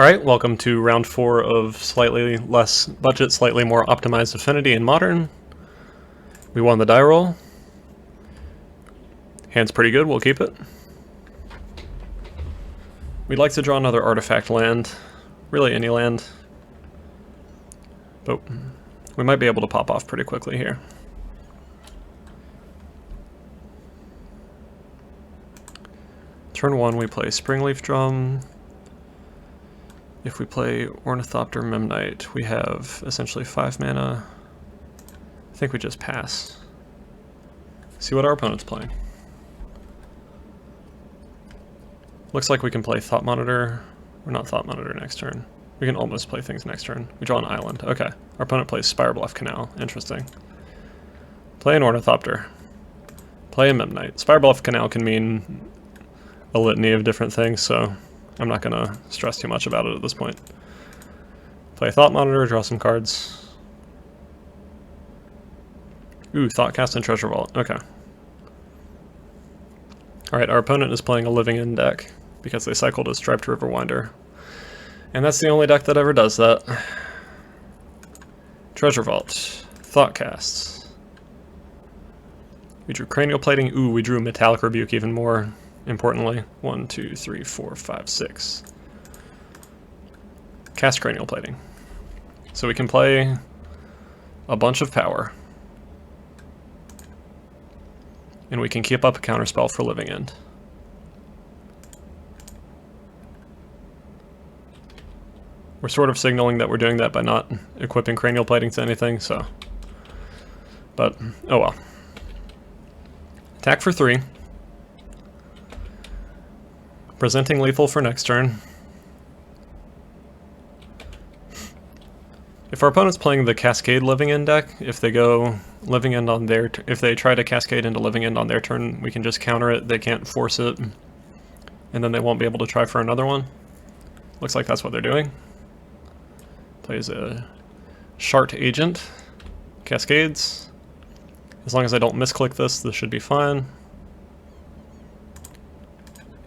Alright, welcome to round 4 of slightly less budget, slightly more optimized Affinity in Modern. We won the die roll. Hand's pretty good, we'll keep it. We'd like to draw another artifact land. Really any land. But we might be able to pop off pretty quickly here. Turn 1 we play Springleaf Drum. If we play Ornithopter Memnite, we have essentially 5 mana. I think we just pass. See what our opponent's playing. Looks like we can play Thought Monitor, or not Thought Monitor next turn. We can almost play things next turn. We draw an island. Okay. Our opponent plays Spirebluff Canal. Interesting. Play an Ornithopter. Play a Memnite. Spirebluff Canal can mean a litany of different things, so I'm not going to stress too much about it at this point. Play Thought Monitor, draw some cards. Ooh, Thoughtcast and Treasure Vault. Okay. Alright, our opponent is playing a Living End deck because they cycled a Striped Riverwinder. And that's the only deck that ever does that. Treasure Vault. Thoughtcasts. We drew Cranial Plating. Ooh, we drew Metallic Rebuke even more importantly. 1, 2, 3, 4, 5, 6. Cast Cranial Plating. So we can play a bunch of power. And we can keep up a counterspell for Living End. We're sort of signaling that we're doing that by not equipping Cranial Plating to anything, so. But, oh well. Attack for 3. Presenting lethal for next turn. If our opponent's playing the Cascade Living End deck, if they go Living End on their, if they try to Cascade into Living End on their turn, we can just counter it. They can't force it, and then they won't be able to try for another one. Looks like that's what they're doing. Plays a Shart Agent, Cascades. As long as I don't misclick this should be fine.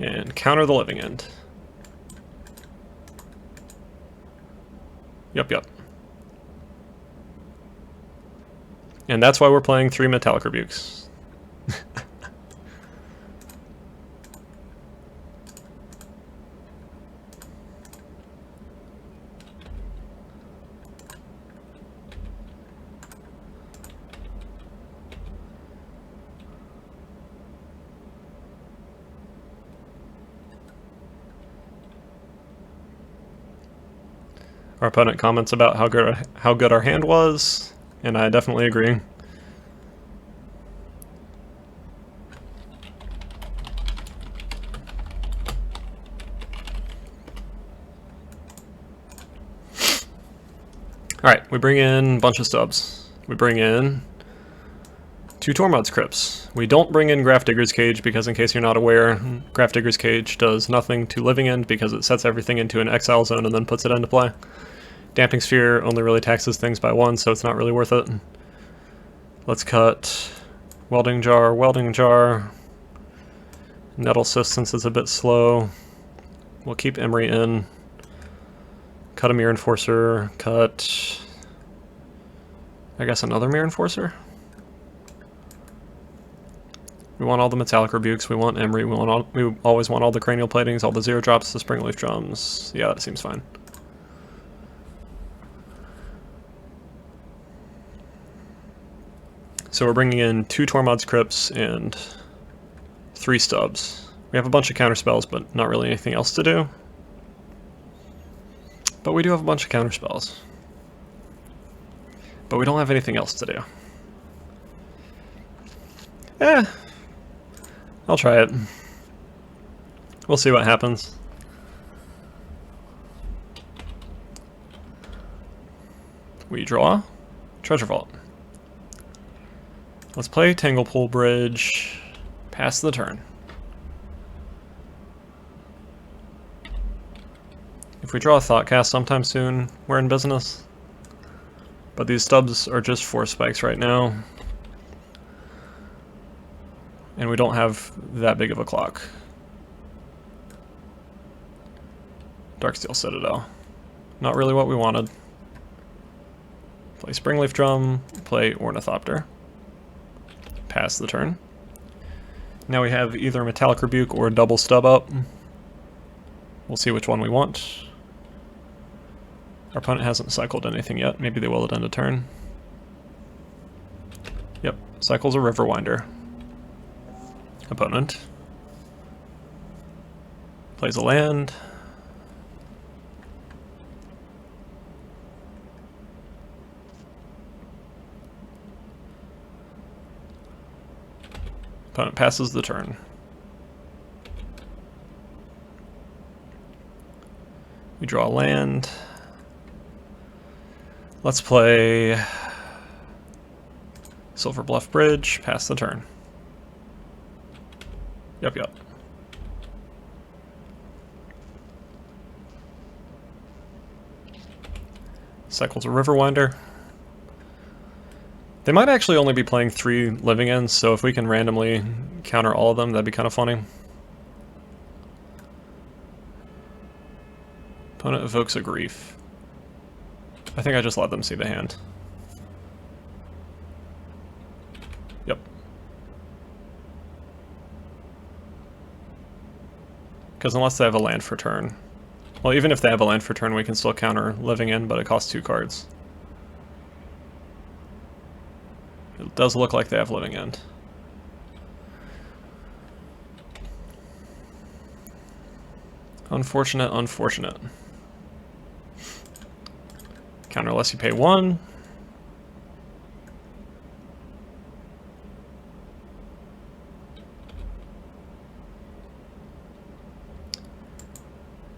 And counter the Living End. Yep. And that's why we're playing 3 Metallic Rebukes. Our opponent comments about how good our hand was, and I definitely agree. Alright, we bring in a bunch of stubs. We bring in 2 Tormod's Crypts. We don't bring in Grafdigger's Cage because, in case you're not aware, Grafdigger's Cage does nothing to Living End because it sets everything into an exile zone and then puts it into play. Damping Sphere only really taxes things by 1, so it's not really worth it. Let's cut Welding Jar. Nettle Cyst since it's a bit slow. We'll keep Emery in. Cut a Mirror Enforcer. Cut, I guess, another Mirror Enforcer. We want all the Metallic Rebukes, we want Emery, we always want all the Cranial Platings, all the 0 drops, the Springleaf Drums. Yeah, that seems fine. So we're bringing in 2 Tormod's Crypts and 3 stubs. We have a bunch of counterspells, but not really anything else to do. But we do have a bunch of counterspells. But we don't have anything else to do. I'll try it. We'll see what happens. We draw Treasure Vault. Let's play Tanglepool Bridge. Pass the turn. If we draw a Thoughtcast sometime soon, we're in business. But these stubs are just 4 spikes right now. And we don't have that big of a clock. Darksteel Citadel. Not really what we wanted. Play Springleaf Drum, play Ornithopter. Pass the turn. Now we have either Metallic Rebuke or double stub up. We'll see which one we want. Our opponent hasn't cycled anything yet. Maybe they will at end of turn. Yep, cycles a Riverwinder. Opponent plays a land. Opponent passes the turn. We draw a land. Let's play Silver Bluff Bridge, pass the turn. Yep. Cycles a Riverwinder. They might actually only be playing 3 living ends, so if we can randomly counter all of them, that'd be kind of funny. Opponent evokes a Grief. I think I just let them see the hand. Yep. Because unless they have a land for turn. Well, even if they have a land for turn, we can still counter living end, but it costs 2 cards. It does look like they have living end. Unfortunate, unfortunate. Counter unless you pay 1.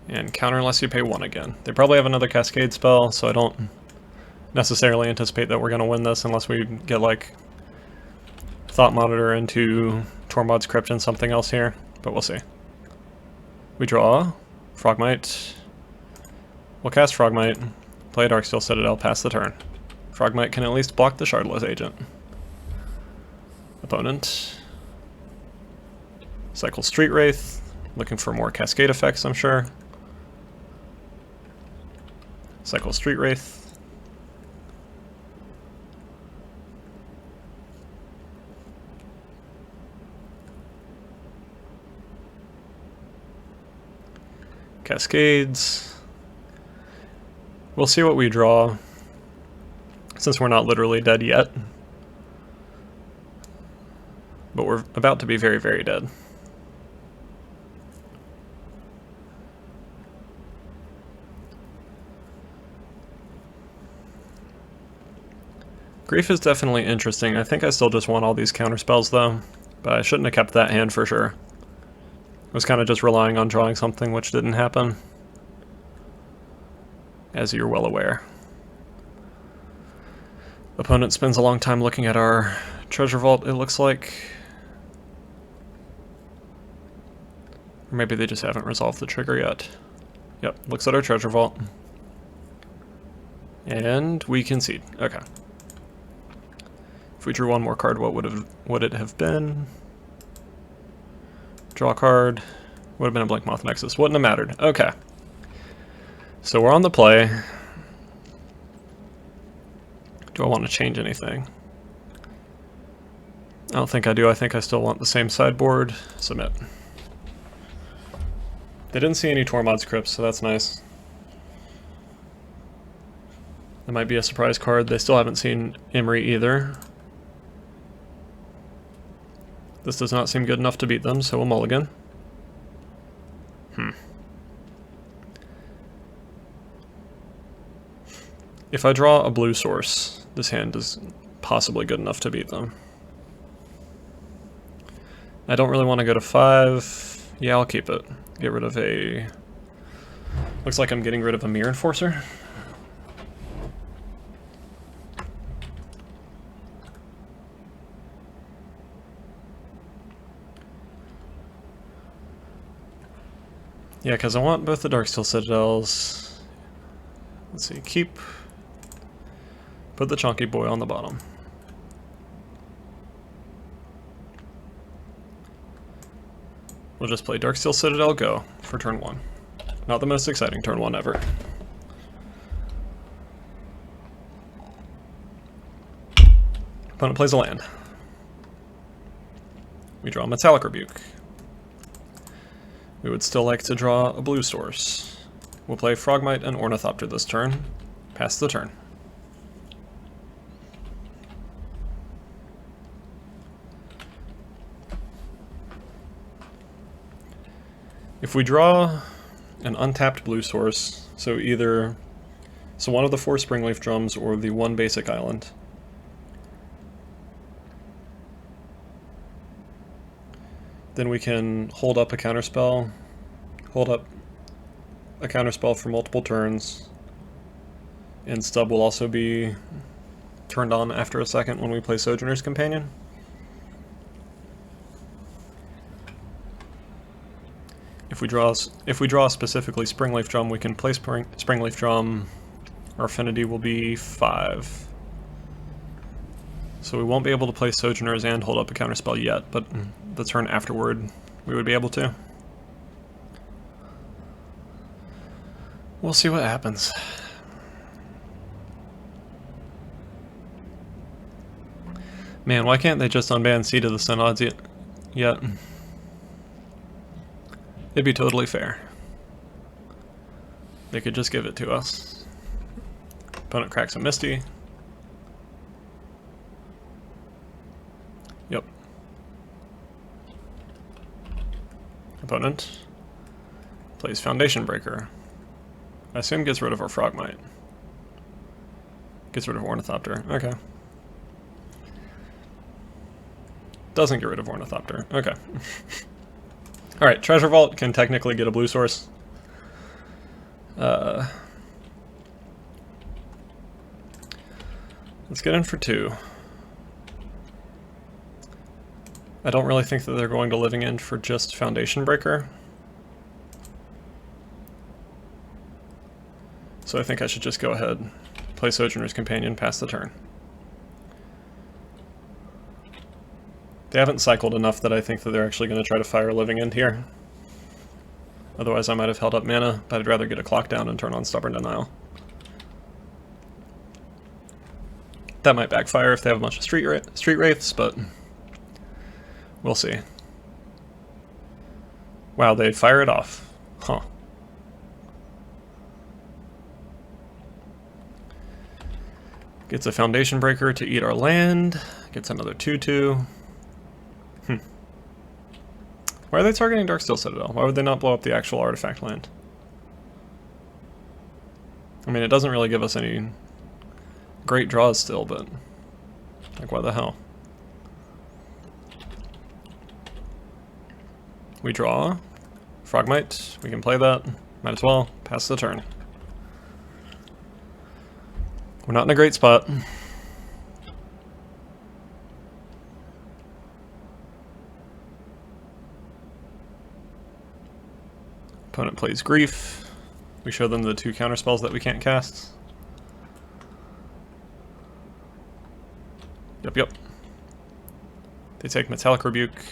And counter unless you pay 1 again. They probably have another Cascade spell, so I don't necessarily anticipate that we're going to win this unless we get like Thought Monitor into Tormod's Crypt and something else here, but we'll see. We draw Frogmite. We'll cast Frogmite, play Darksteel Citadel, pass the turn. Frogmite can at least block the Shardless Agent. Opponent cycle Street Wraith, looking for more Cascade effects, I'm sure. Cycle Street Wraith. Cascades. We'll see what we draw, since we're not literally dead yet. But we're about to be very, very dead. Grief is definitely interesting. I think I still just want all these counter spells though, but I shouldn't have kept that hand for sure. I was kind of just relying on drawing something, which didn't happen, as you're well aware. Opponent spends a long time looking at our treasure vault, it looks like. Or maybe they just haven't resolved the trigger yet. Yep, looks at our treasure vault. And we concede. Okay. If we drew one more card, what would it have been? Draw a card. Would have been a Blink Moth Nexus. Wouldn't have mattered. Okay. So we're on the play. Do I want to change anything? I don't think I do. I think I still want the same sideboard. Submit. They didn't see any Tormod's Crypts, so that's nice. That might be a surprise card. They still haven't seen Imri either. This does not seem good enough to beat them, so we'll mulligan. If I draw a blue source, this hand is possibly good enough to beat them. I don't really want to go to 5. Yeah, I'll keep it. Get rid of a... Looks like I'm getting rid of a Mirror Enforcer. Yeah, because I want both the Darksteel Citadels. Let's see, keep. Put the Chunky Boy on the bottom. We'll just play Darksteel Citadel, go, for turn 1. Not the most exciting turn 1 ever. Opponent plays a land. We draw Metallic Rebuke. We would still like to draw a blue source. We'll play Frogmite and Ornithopter this turn. Pass the turn. If we draw an untapped blue source, so one of the 4 Springleaf Drums or the 1 basic island, then we can hold up a counterspell for multiple turns, and Stub will also be turned on after a second when we play Sojourner's Companion. If we draw specifically Springleaf Drum, we can play Springleaf Drum. Our affinity will be 5. So we won't be able to play Sojourners and hold up a counterspell yet, but the turn afterward we would be able to. We'll see what happens. Man, why can't they just unban Seed of the Synods yet? It'd be totally fair. They could just give it to us. Opponent cracks a Misty. Yep. Opponent plays Foundation Breaker. I assume gets rid of our Frogmite. Gets rid of Ornithopter. Okay. Doesn't get rid of Ornithopter. Okay. Alright, Treasure Vault can technically get a blue source. Let's get in for 2. I don't really think that they're going to Living End for just Foundation Breaker. So I think I should just go ahead, play Sojourner's Companion, pass the turn. They haven't cycled enough that I think that they're actually going to try to fire Living End here. Otherwise I might have held up mana, but I'd rather get a clock down and turn on Stubborn Denial. That might backfire if they have a bunch of Street Wraiths, but we'll see. Wow, they fire it off. Huh. Gets a Foundation Breaker to eat our land. Gets another 2/2. Why are they targeting Darksteel Citadel? Why would they not blow up the actual artifact land? I mean, it doesn't really give us any great draws still, but like, what the hell? We draw. Frogmite. We can play that. Might as well. Pass the turn. We're not in a great spot. Opponent plays Grief. We show them the 2 counterspells that we can't cast. Yep. They take Metallic Rebuke.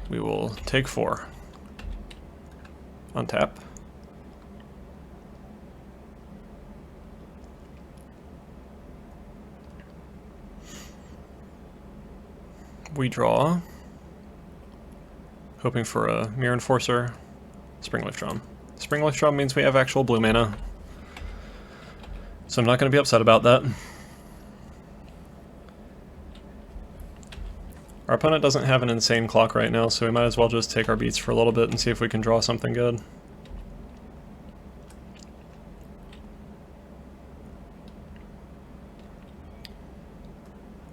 We will take 4. Untap. We draw. Hoping for a Mirror Enforcer. Springleaf Drum. Springleaf Drum means we have actual blue mana. So I'm not going to be upset about that. Our opponent doesn't have an insane clock right now, so we might as well just take our beats for a little bit and see if we can draw something good.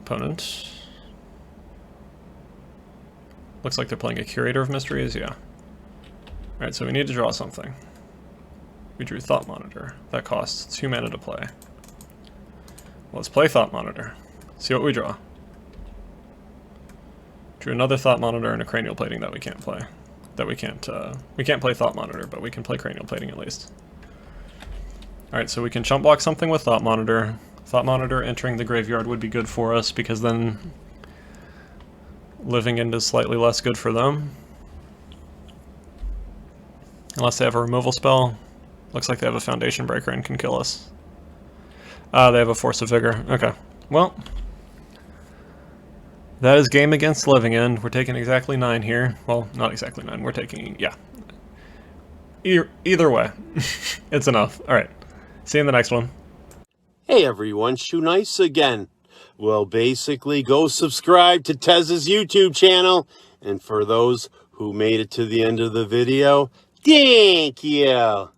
Opponent. Looks like they're playing a Curator of Mysteries, yeah. Alright, so we need to draw something. We drew Thought Monitor. That costs 2 mana to play. Let's play Thought Monitor. See what we draw. Drew another Thought Monitor and a Cranial Plating that we can't play. We can't play Thought Monitor, but we can play Cranial Plating at least. Alright, so we can chump block something with Thought Monitor. Thought Monitor entering the graveyard would be good for us, because then Living End is slightly less good for them. Unless they have a removal spell. Looks like they have a Foundation Breaker and can kill us. They have a Force of Vigor. Okay. Well, that is game against Living End. We're taking exactly 9 here. Well, not exactly 9. We're taking, yeah. Either way, it's enough. Alright. See you in the next one. Hey everyone, Shoe Nice again. Well, basically, go subscribe to Tezzey's YouTube channel. And for those who made it to the end of the video, thank you.